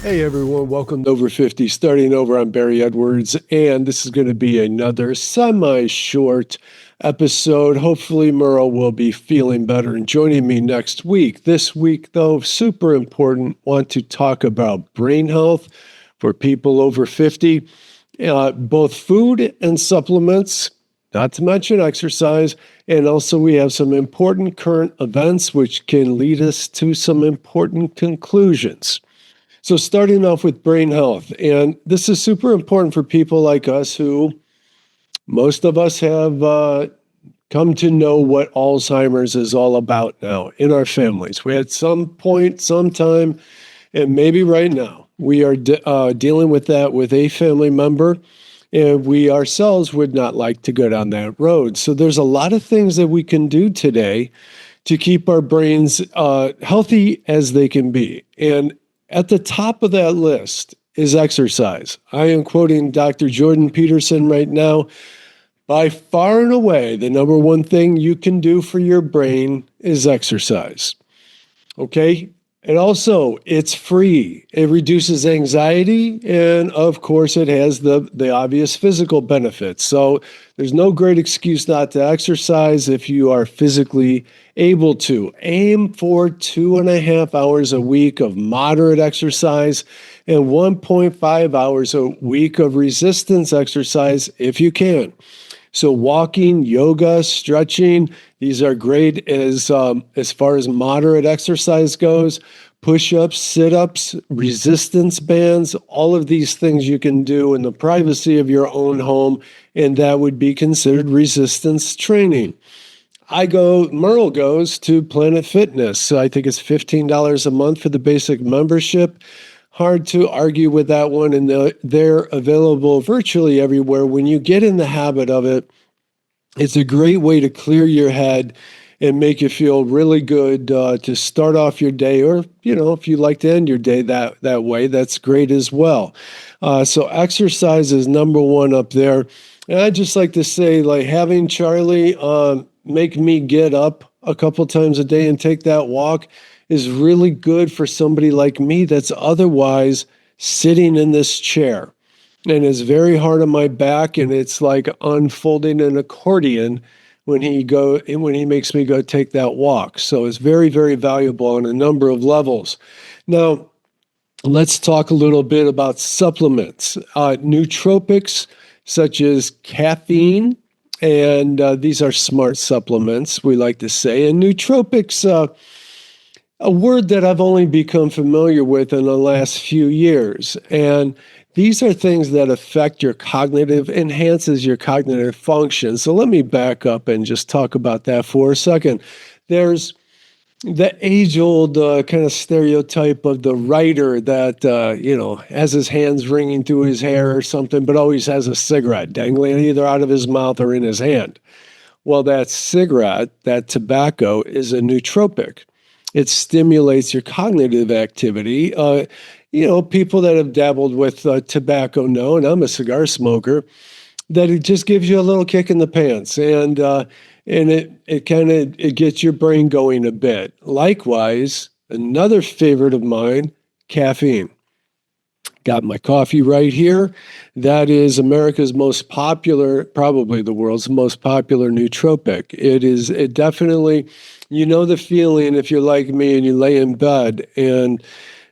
Hey everyone, welcome to Over 50, starting over. I'm Barry Edwards, and this is going to be another semi-short episode. Hopefully Merle will be feeling better and joining me next week. This week, though, super important, want to talk about brain health for people over 50, both food and supplements, not to mention exercise, and also we have some important current events which can lead us to some important conclusions. So starting off with brain health, and this is super important for people like us who, most of us have come to know what Alzheimer's is all about now in our families. We at some point, sometime, and maybe right now, we are dealing with that with a family member, and we ourselves would not like to go down that road. So there's a lot of things that we can do today to keep our brains healthy as they can be. And at the top of that list is exercise. I am quoting Dr. Jordan Peterson right now. By far and away, the number one thing you can do for your brain is exercise. Okay? And also, it's free. It reduces anxiety, and of course, it has the obvious physical benefits. So there's no great excuse not to exercise if you are physically able to. Aim for 2.5 hours a week of moderate exercise and 1.5 hours a week of resistance exercise if you can. So walking, yoga, stretching, these are great as far as moderate exercise goes. Push-ups, sit-ups, resistance bands, all of these things you can do in the privacy of your own home, and that would be considered resistance training. Merle goes to Planet Fitness. So I think it's $15 a month for the basic membership. Hard to argue with that one, and they're available virtually everywhere. When you get in the habit of it, it's a great way to clear your head and make you feel really good to start off your day, or if you like to end your day that way, that's great as well. So exercise is number one up there, and I'd just like to say, like, having Charlie make me get up a couple times a day and take that walk is really good for somebody like me that's otherwise sitting in this chair. And it's very hard on my back, and it's like unfolding an accordion when he makes me go take that walk. So it's very, very valuable on a number of levels. Now, let's talk a little bit about supplements. Nootropics, such as caffeine, and these are smart supplements, we like to say. And nootropics, a word that I've only become familiar with in the last few years. And these are things that affect enhances your cognitive function. So let me back up and just talk about that for a second. There's the age-old kind of stereotype of the writer that, has his hands wringing through his hair or something, but always has a cigarette dangling either out of his mouth or in his hand. Well, that cigarette, that tobacco, is a nootropic. It stimulates your cognitive activity. People that have dabbled with tobacco know, and I'm a cigar smoker, that it just gives you a little kick in the pants, and it gets your brain going a bit. Likewise, another favorite of mine, caffeine. Got my coffee right here. That is America's most popular, probably the world's most popular nootropic. It definitely, the feeling if you're like me and you lay in bed, and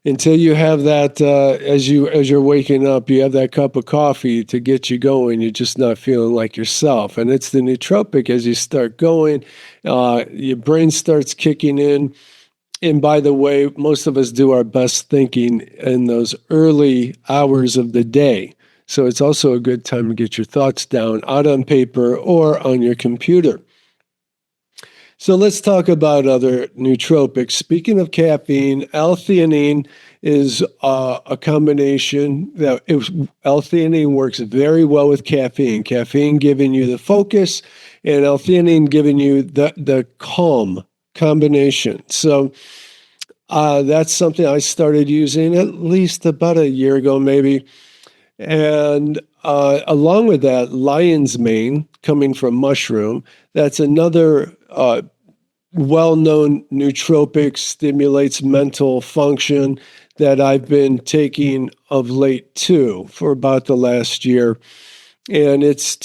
until you have that, as you're waking up, you have that cup of coffee to get you going, you're just not feeling like yourself. And it's the nootropic as you start going, your brain starts kicking in. And by the way, most of us do our best thinking in those early hours of the day. So it's also a good time to get your thoughts down out on paper or on your computer. So let's talk about other nootropics. Speaking of caffeine, L-theanine is a combination that L-theanine works very well with caffeine. Caffeine giving you the focus, and L-theanine giving you the calm combination. So that's something I started using at least about a year ago, maybe. And along with that, lion's mane coming from mushroom, that's another well-known nootropic, stimulates mental function. that I've been taking of late too for about the last year. And it's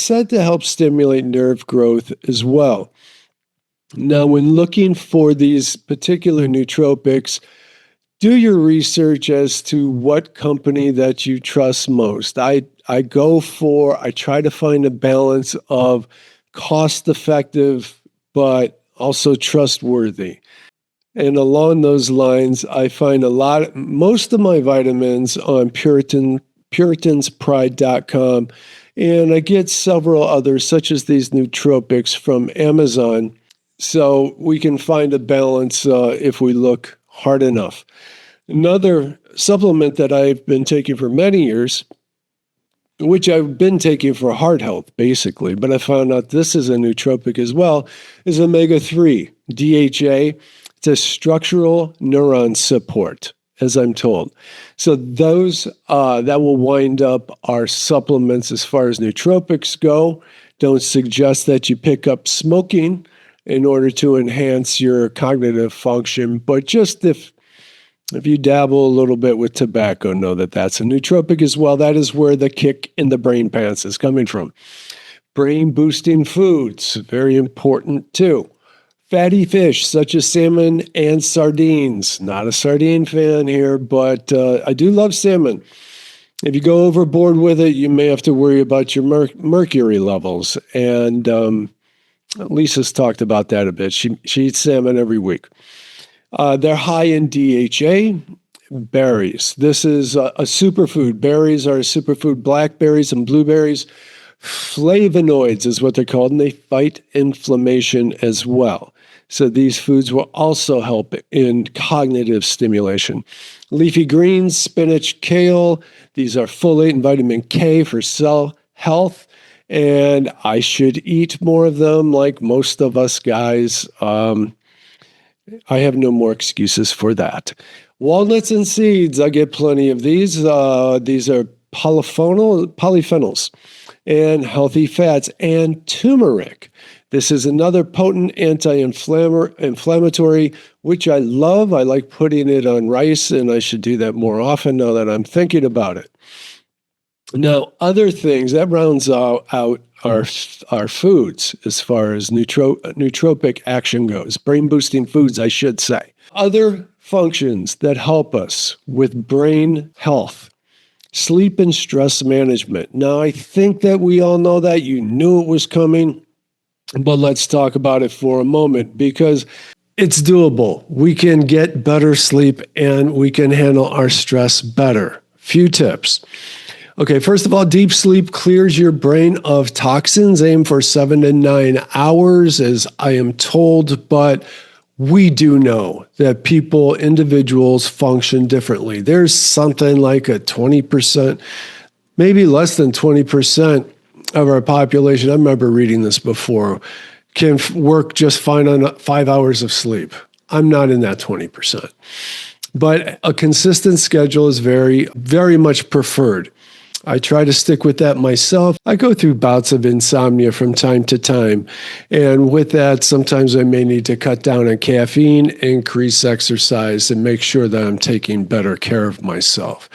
said to help stimulate nerve growth as well. Now, when looking for these particular nootropics, do your research as to what company that you trust most. I try to find a balance of cost effective, but also trustworthy. And along those lines, I find most of my vitamins on puritanspride.com, and I get several others, such as these nootropics from Amazon. So we can find a balance if we look hard enough. Another supplement that I've been taking for many years, which I've been taking for heart health, basically, but I found out this is a nootropic as well, is omega-3, DHA. It's a structural neuron support, as I'm told. So those that will wind up our supplements as far as nootropics go. Don't suggest that you pick up smoking in order to enhance your cognitive function, but just if you dabble a little bit with tobacco, know that that's a nootropic as well. That is where the kick in the brain pants is coming from. Brain boosting foods, very important too. Fatty fish such as salmon and sardines. Not a sardine fan here, but I do love salmon. If you go overboard with it, you may have to worry about your mercury levels. And Lisa's talked about that a bit. She eats salmon every week. They're high in DHA. Berries. This is a superfood. Berries are a superfood. Blackberries and blueberries. Flavonoids is what they're called, and they fight inflammation as well. So these foods will also help in cognitive stimulation. Leafy greens, spinach, kale. These are folate and vitamin K for cell health. And I should eat more of them like most of us guys. I have no more excuses for that. Walnuts and seeds, I get plenty of these. These are polyphenols and healthy fats, and turmeric. This is another potent anti-inflammatory, which I love. I like putting it on rice, and I should do that more often now that I'm thinking about it. Now, other things, that rounds out our foods as far as nootropic action goes. Brain-boosting foods, I should say. Other functions that help us with brain health. Sleep and stress management. Now, I think that we all know that. You knew it was coming. But let's talk about it for a moment because it's doable. We can get better sleep and we can handle our stress better. Few tips. Okay, first of all, deep sleep clears your brain of toxins. Aim for 7 to 9 hours, as I am told, but we do know that individuals function differently. There's something like a 20%, maybe less than 20% of our population, I remember reading this before, can work just fine on 5 hours of sleep. I'm not in that 20%. But a consistent schedule is very, very much preferred. I try to stick with that myself. I go through bouts of insomnia from time to time. And with that, sometimes I may need to cut down on caffeine, increase exercise, and make sure that I'm taking better care of myself.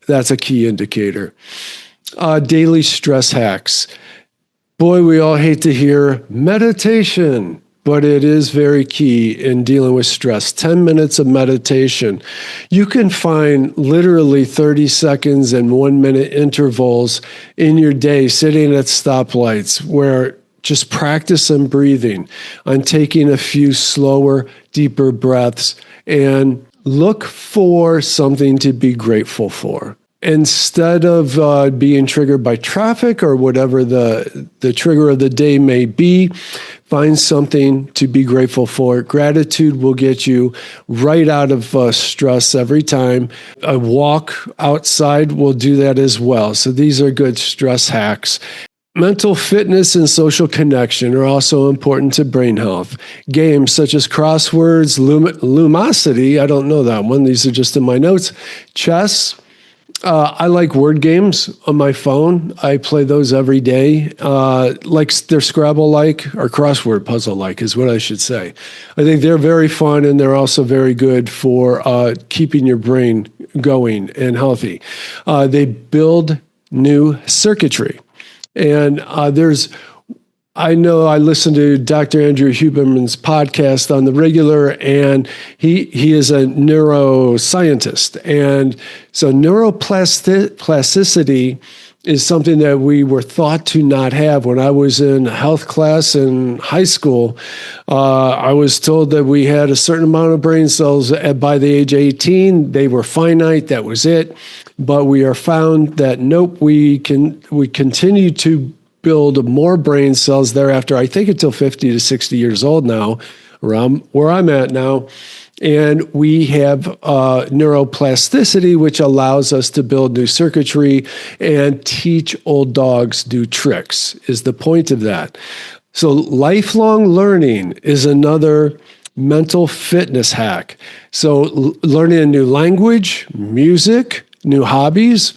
That's a key indicator. Daily stress hacks. Boy, we all hate to hear meditation, but it is very key in dealing with stress. 10 minutes of meditation. You can find literally 30 seconds and 1 minute intervals in your day sitting at stoplights where just practice on breathing, on taking a few slower, deeper breaths, and look for something to be grateful for. Instead of being triggered by traffic or whatever the trigger of the day may be, find something to be grateful for. Gratitude will get you right out of stress every time. A walk outside will do that as well. So these are good stress hacks. Mental fitness and social connection are also important to brain health. Games such as crosswords, Lumosity, I don't know that one. These are just in my notes. Chess, I like word games on my phone. I play those every day. Like they're Scrabble-like or crossword puzzle-like is what I should say. I think they're very fun, and they're also very good for keeping your brain going and healthy. They build new circuitry. And I know I listen to Dr. Andrew Huberman's podcast on the regular, and he is a neuroscientist. And so neuroplasticity is something that we were thought to not have. When I was in health class in high school, I was told that we had a certain amount of brain cells by the age of 18. They were finite, that was it. But we are found that nope, we continue to build more brain cells thereafter, I think until 50 to 60 years old now, around where I'm at now. And we have neuroplasticity, which allows us to build new circuitry and teach old dogs new tricks, is the point of that. So lifelong learning is another mental fitness hack. So learning a new language, music, new hobbies.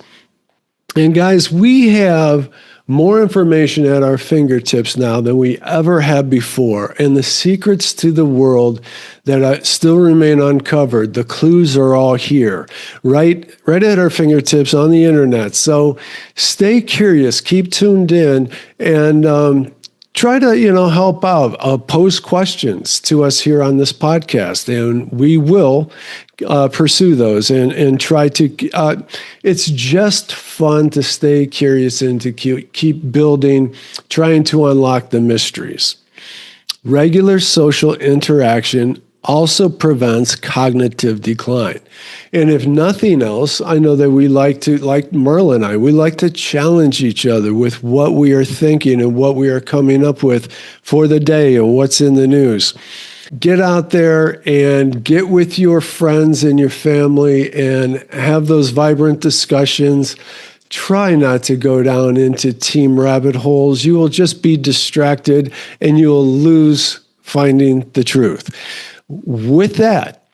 And guys, we have more information at our fingertips now than we ever have before. And the secrets to the world that still remain uncovered, the clues are all here, right at our fingertips on the internet. So stay curious, keep tuned in, and try to, help out, pose questions to us here on this podcast, and we will pursue those and try to, it's just fun to stay curious and to keep building, trying to unlock the mysteries. Regular social interaction also prevents cognitive decline. And if nothing else, I know that we like Merle and I, we like to challenge each other with what we are thinking and what we are coming up with for the day and what's in the news. Get out there and get with your friends and your family and have those vibrant discussions. Try not to go down into team rabbit holes. You will just be distracted and you will lose finding the truth. With that,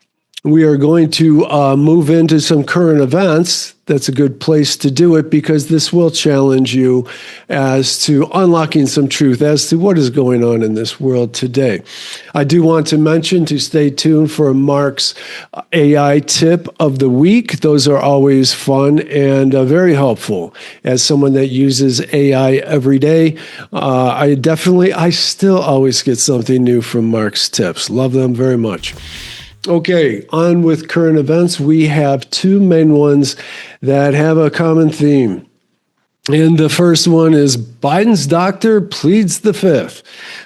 we are going to move into some current events. That's a good place to do it because this will challenge you as to unlocking some truth as to what is going on in this world today. I do want to mention to stay tuned for Mark's AI tip of the week. Those are always fun and very helpful. As someone that uses AI every day, I still always get something new from Mark's tips. Love them very much. Okay, on with current events. We have two main ones that have a common theme. And the first one is Biden's doctor pleads the fifth.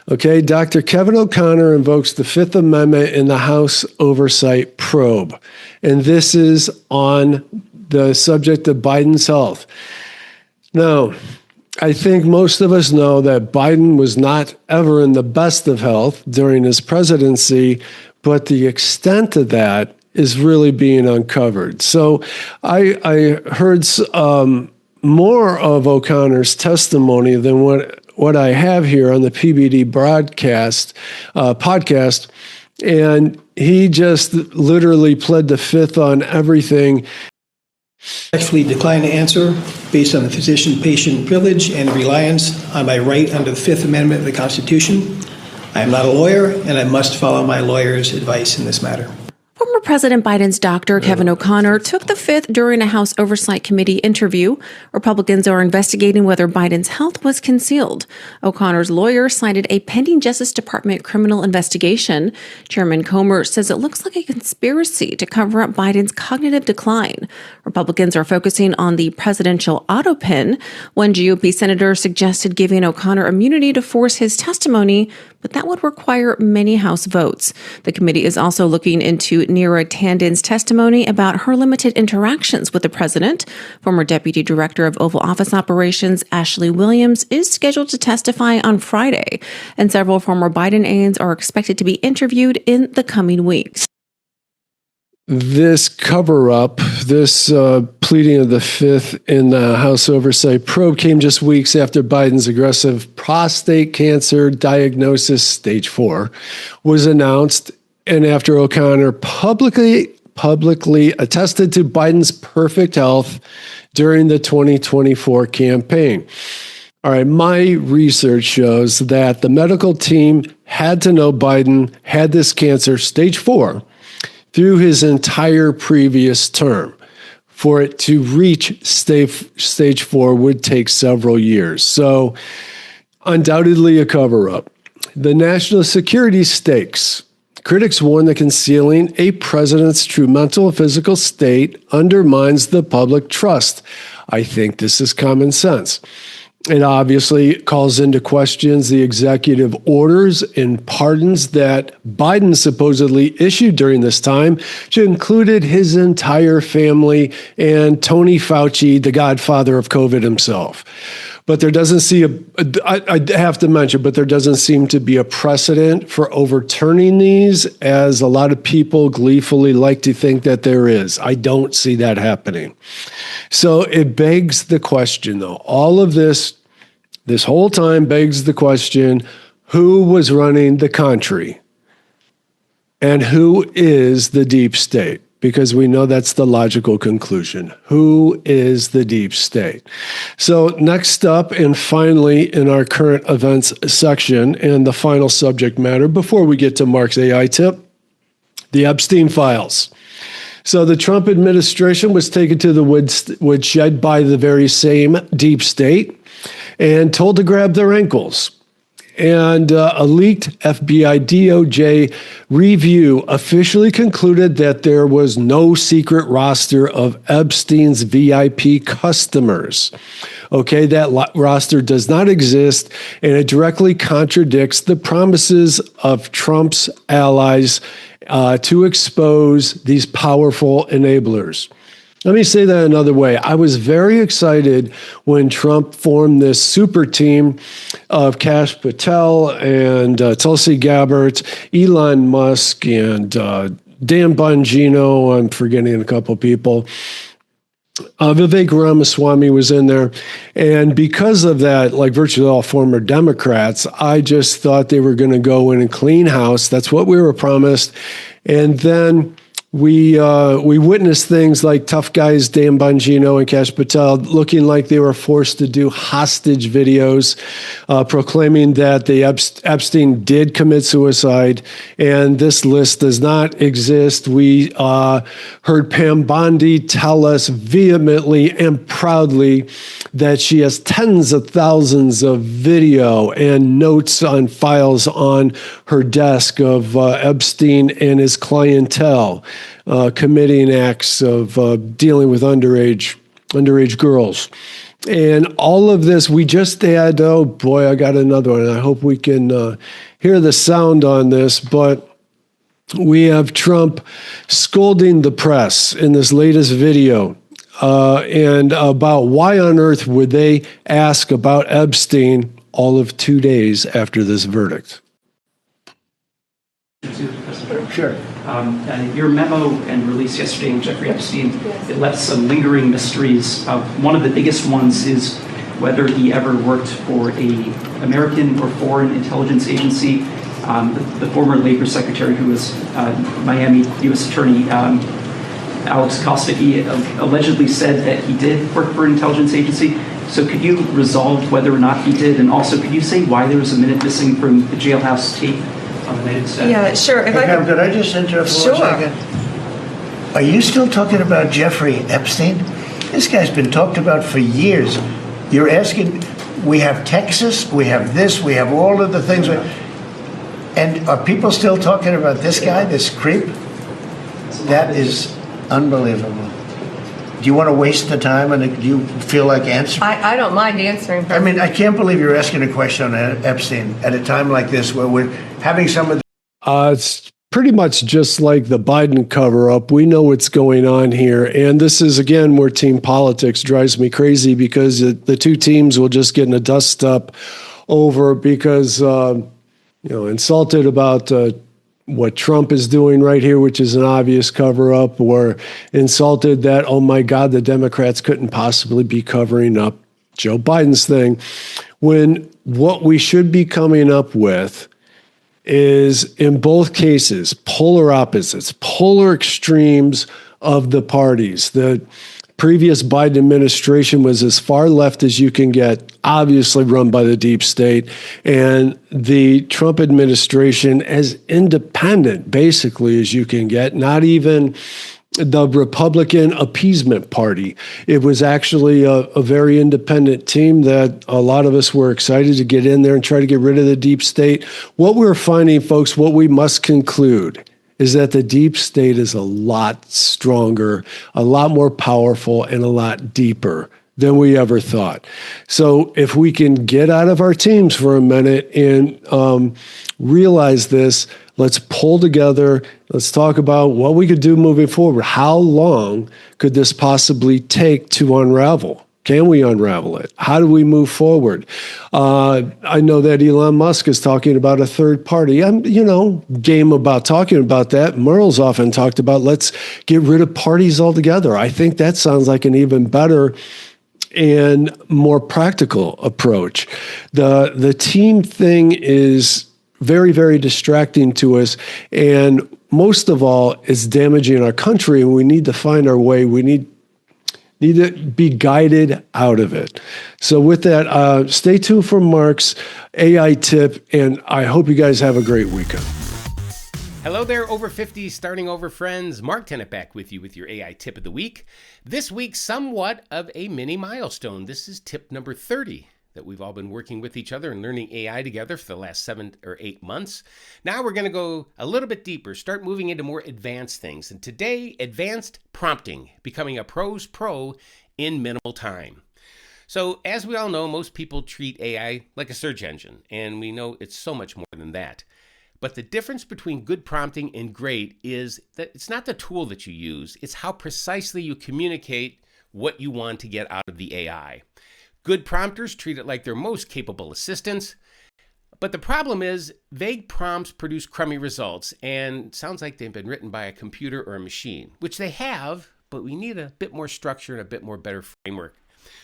Okay, Dr. Kevin O'Connor invokes the Fifth Amendment in the House Oversight Probe. And this is on the subject of Biden's health. Now, I think most of us know that Biden was not ever in the best of health during his presidency, but the extent of that is really being uncovered. So I heard more of O'Connor's testimony than what I have here on the PBD podcast, and he just literally pled the fifth on everything. Actually decline to answer based on the physician-patient privilege and reliance on my right under the Fifth Amendment of the Constitution. I am not a lawyer, and I must follow my lawyer's advice in this matter. Former President Biden's doctor, Kevin O'Connor, took the fifth during a House Oversight Committee interview. Republicans are investigating whether Biden's health was concealed. O'Connor's lawyer cited a pending Justice Department criminal investigation. Chairman Comer says it looks like a conspiracy to cover up Biden's cognitive decline. Republicans are focusing on the presidential auto pin. One GOP senator suggested giving O'Connor immunity to force his testimony, but that would require many House votes. The committee is also looking into Neera Tanden's testimony about her limited interactions with the president. Former Deputy Director of Oval Office Operations Ashley Williams is scheduled to testify on Friday, and several former Biden aides are expected to be interviewed in the coming weeks. This cover-up, this pleading of the fifth in the House Oversight Probe came just weeks after Biden's aggressive prostate cancer diagnosis, stage 4, was announced, and after O'Connor publicly attested to Biden's perfect health during the 2024 campaign. All right, my research shows that the medical team had to know Biden had this cancer, stage 4, through his entire previous term. For it to reach stage 4 would take several years. So, undoubtedly a cover-up. The national security stakes. Critics warn that concealing a president's true mental and physical state undermines the public trust. I think this is common sense. It obviously calls into questions the executive orders and pardons that Biden supposedly issued during this time, which included his entire family and Tony Fauci, the godfather of COVID himself. But there doesn't seem to be a precedent for overturning these, as a lot of people gleefully like to think that there is. I don't see that happening. So it begs the question, though. All of this whole time begs the question, who was running the country? And who is the deep state? Because we know that's the logical conclusion. Who is the deep state? So next up, and finally in our current events section, and the final subject matter before we get to Mark's AI tip, the Epstein files. So the Trump administration was taken to the woodshed by the very same deep state and told to grab their ankles. And a leaked FBI DOJ review officially concluded that there was no secret roster of Epstein's VIP customers. Okay, that roster does not exist, and it directly contradicts the promises of Trump's allies to expose these powerful enablers. Let me say that another way. I was very excited when Trump formed this super team of Kash Patel and Tulsi Gabbard, Elon Musk, and Dan Bongino. I'm forgetting a couple people. Vivek Ramaswamy was in there. And because of that, like virtually all former Democrats, I just thought they were going to go in and clean house. That's what we were promised. And then we witnessed things like tough guys Dan Bongino and Kash Patel looking like they were forced to do hostage videos, proclaiming that the Epstein did commit suicide, and this list does not exist. We heard Pam Bondi tell us vehemently and proudly that she has tens of thousands of video and notes on files on her desk of Epstein and his clientele. Committing acts of dealing with underage girls. And all of this, we just had, oh boy, I got another one. I hope we can hear the sound on this, but we have Trump scolding the press in this latest video and about why on earth would they ask about Epstein all of 2 days after this verdict. Sure. Your memo and release yesterday on Jeffrey Epstein, it left some lingering mysteries. One of the biggest ones is whether he ever worked for a American or foreign intelligence agency. The former Labor Secretary, who was Miami U.S. Attorney Alex Costa, he allegedly said that he did work for an intelligence agency. So could you resolve whether or not he did? And also, could you say why there was a minute missing from the jailhouse tape? Yeah, sure. Hey, Pam, could I just interrupt for 1 second? Are you still talking about Jeffrey Epstein? This guy's been talked about for years. You're asking, we have Texas, we have this, we have all of the things. And are people still talking about this guy, this creep? That is unbelievable. Do you want to waste the time, and do you feel like answering? I don't mind answering. I mean, I can't believe you're asking a question on Epstein at a time like this where we're having some of the... It's pretty much just like the Biden cover-up. We know what's going on here. And this is, again, where team politics drives me crazy, because the two teams will just get in a dust-up over because, insulted about... what Trump is doing right here, which is an obvious cover-up, or insulted that, oh my God, the Democrats couldn't possibly be covering up Joe Biden's thing, when what we should be coming up with is, in both cases, polar opposites, polar extremes of the parties. The previous Biden administration was as far left as you can get, obviously run by the deep state, and the Trump administration as independent, basically, as you can get, not even the Republican appeasement party. It was actually a very independent team that a lot of us were excited to get in there and try to get rid of the deep state. What we're finding, folks, what we must conclude is that the deep state is a lot stronger, a lot more powerful, and a lot deeper than we ever thought. So if we can get out of our teams for a minute and realize this, let's pull together. Let's talk about what we could do moving forward. How long could this possibly take to unravel? Can we unravel it? How do we move forward? I know that Elon Musk is talking about a third party. I'm, game about talking about that. Merle's often talked about let's get rid of parties altogether. I think that sounds like an even better and more practical approach. The team thing is very, very distracting to us. And most of all, it's damaging our country. And we need to find our way. We need to be guided out of it. So with that, stay tuned for Mark's AI tip. And I hope you guys have a great weekend. Hello there, over 50 starting over friends. Mark Tennant back with you with your AI tip of the week. This week, somewhat of a mini milestone. This is tip number 30. That we've all been working with each other and learning AI together for the last 7 or 8 months. Now we're going to go a little bit deeper, start moving into more advanced things. And today, advanced prompting, becoming a pro's pro in minimal time. So as we all know, most people treat AI like a search engine, and we know it's so much more than that. But the difference between good prompting and great is that it's not the tool that you use, it's how precisely you communicate what you want to get out of the AI. Good prompters treat it like their most capable assistants. But the problem is vague prompts produce crummy results and sounds like they've been written by a computer or a machine, which they have, but we need a bit more structure and a bit more better framework.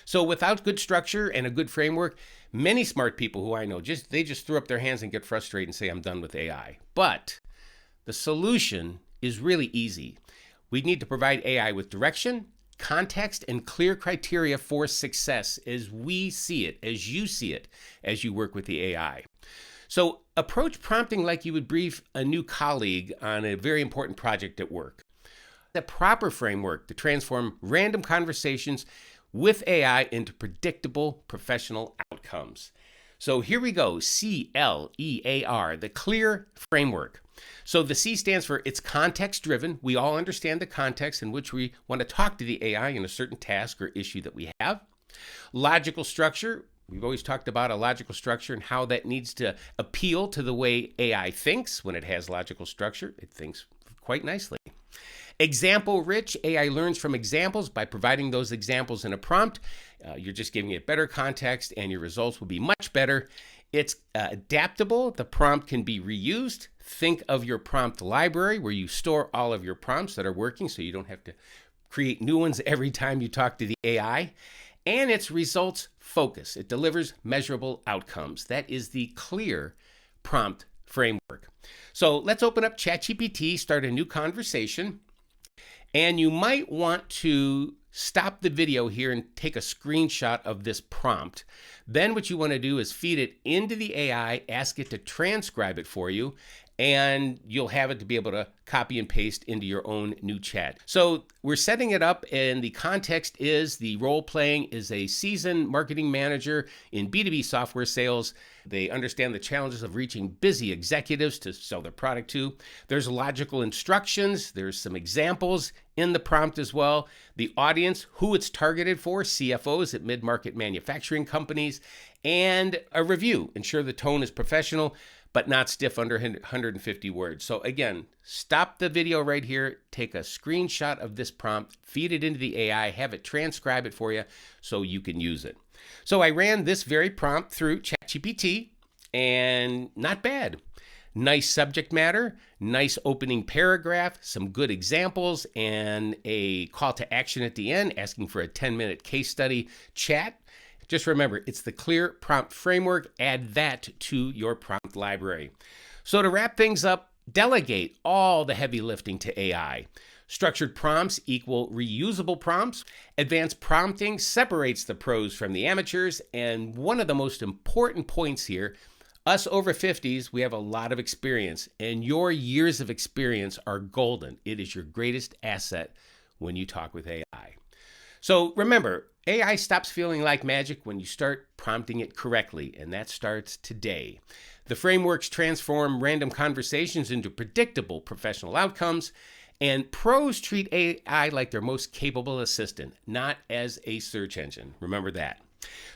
So without good structure and a good framework, many smart people who I know, they just throw up their hands and get frustrated and say, I'm done with AI. But the solution is really easy. We need to provide AI with direction, context, and clear criteria for success as we see it, as you see it, as you work with the AI. So approach prompting like you would brief a new colleague on a very important project at work. The proper framework to transform random conversations with AI into predictable professional outcomes. So here we go, CLEAR, the clear framework. So the C stands for it's context-driven. We all understand the context in which we want to talk to the AI in a certain task or issue that we have. Logical structure. We've always talked about a logical structure and how that needs to appeal to the way AI thinks. When it has logical structure, it thinks quite nicely. Example-rich. AI learns from examples by providing those examples in a prompt. You're just giving it better context and your results will be much better. It's adaptable. The prompt can be reused. Think of your prompt library where you store all of your prompts that are working so you don't have to create new ones every time you talk to the AI. And it's results focused. It delivers measurable outcomes. That is the clear prompt framework. So let's open up ChatGPT, start a new conversation. And you might want to stop the video here and take a screenshot of this prompt. Then what you want to do is feed it into the AI, ask it to transcribe it for you, and you'll have it to be able to copy and paste into your own new chat. So we're setting it up, and the context is the role-playing is a seasoned marketing manager in B2B software sales. They understand the challenges of reaching busy executives to sell their product to. There's logical instructions. There's some examples in the prompt as well. The audience, who it's targeted for, CFOs at mid-market manufacturing companies, and a review. Ensure the tone is professional, but not stiff under 150 words. So again, stop the video right here, take a screenshot of this prompt, feed it into the AI, have it transcribe it for you so you can use it. So I ran this very prompt through ChatGPT, and not bad. Nice subject matter, nice opening paragraph, some good examples, and a call to action at the end, asking for a 10-minute case study chat. Just remember, it's the clear prompt framework. Add that to your prompt library. So to wrap things up, delegate all the heavy lifting to AI. Structured prompts equal reusable prompts. Advanced prompting separates the pros from the amateurs. And one of the most important points here, us over 50s, we have a lot of experience, and your years of experience are golden. It is your greatest asset when you talk with AI. So remember, AI stops feeling like magic when you start prompting it correctly, and that starts today. The frameworks transform random conversations into predictable professional outcomes, and pros treat AI like their most capable assistant, not as a search engine. Remember that.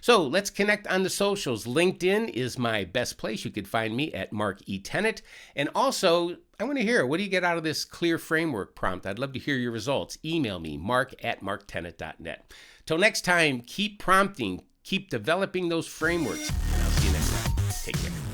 So let's connect on the socials. LinkedIn is my best place. You could find me at Mark E. Tennant. And also, I want to hear, what do you get out of this clear framework prompt? I'd love to hear your results. Email me, mark@marktennant.net. Till next time, keep prompting, keep developing those frameworks, and I'll see you next time. Take care.